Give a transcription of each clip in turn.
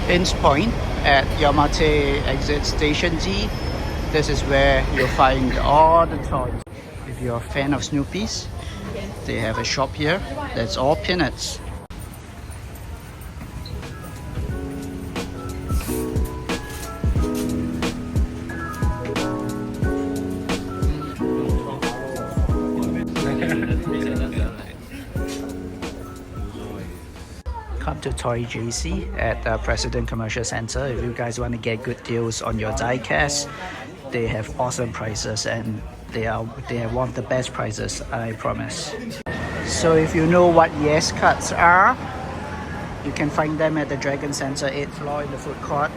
Inns Point at Yamate Exit Station G. This is where you'll find all the toys. If you're a fan of Snoopy's, they have a shop here that's all peanuts. Come to Toy JC at President Commercial Center if you guys want to get good deals on your diecast. They have awesome prices and they have one of the best prices, I promise. So if you know what Yes Cuts are, you can find them at the Dragon Center 8th floor in the food court.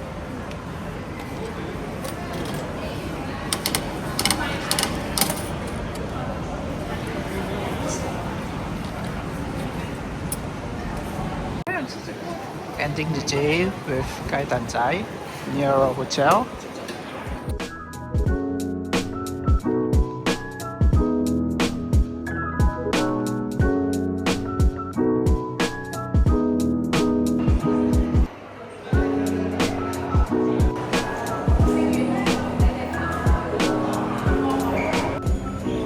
Ending the day with Kai Dan Zai near our hotel.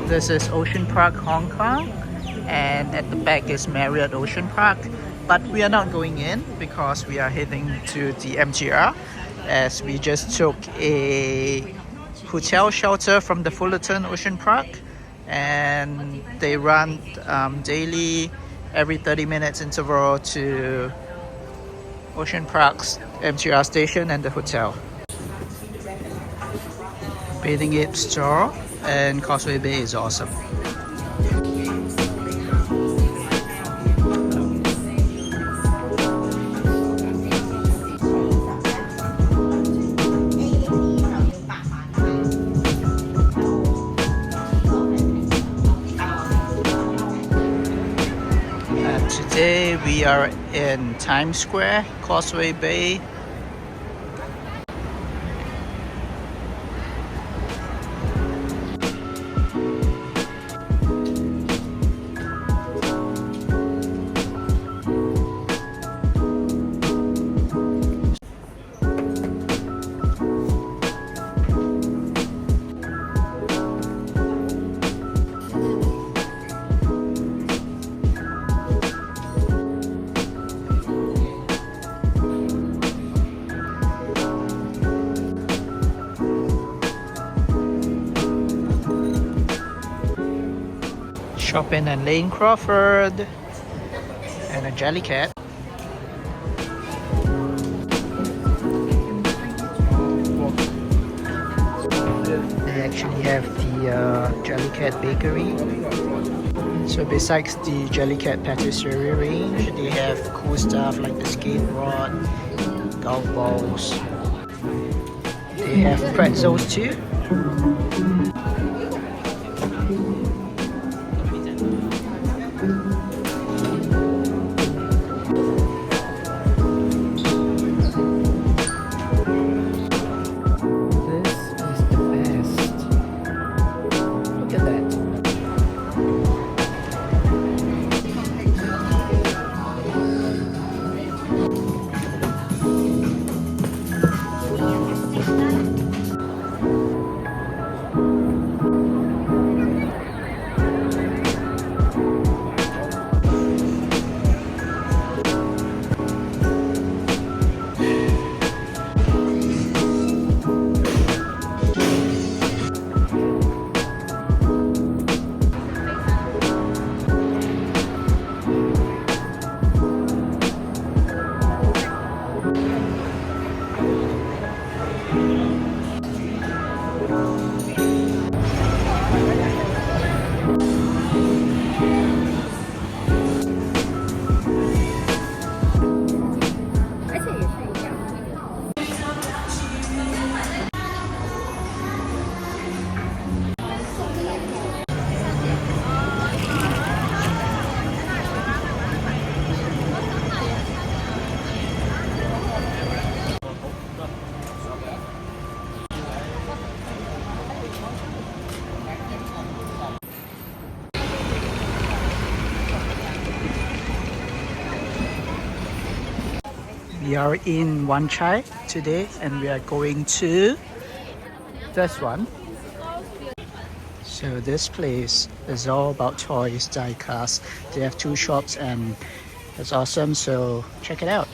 This is Ocean Park, Hong Kong, and at the back is Marriott Ocean Park. But we are not going in because we are heading to the MTR as we just took a hotel shelter from the Fullerton Ocean Park, and they run daily every 30 minutes interval to Ocean Park's MTR station and the hotel. Bathing Ape store and Causeway Bay is awesome. Today we are in Times Square, Causeway Bay. Shopping and Lane Crawford and a Jellycat. They actually have the Jellycat Bakery. So besides the Jellycat Patisserie range, they have cool stuff like the skate rod, golf balls. They have pretzels too. We are in Wan Chai today and we are going to this one. So this place is all about toys, die casts. They have two shops and it's awesome, so check it out.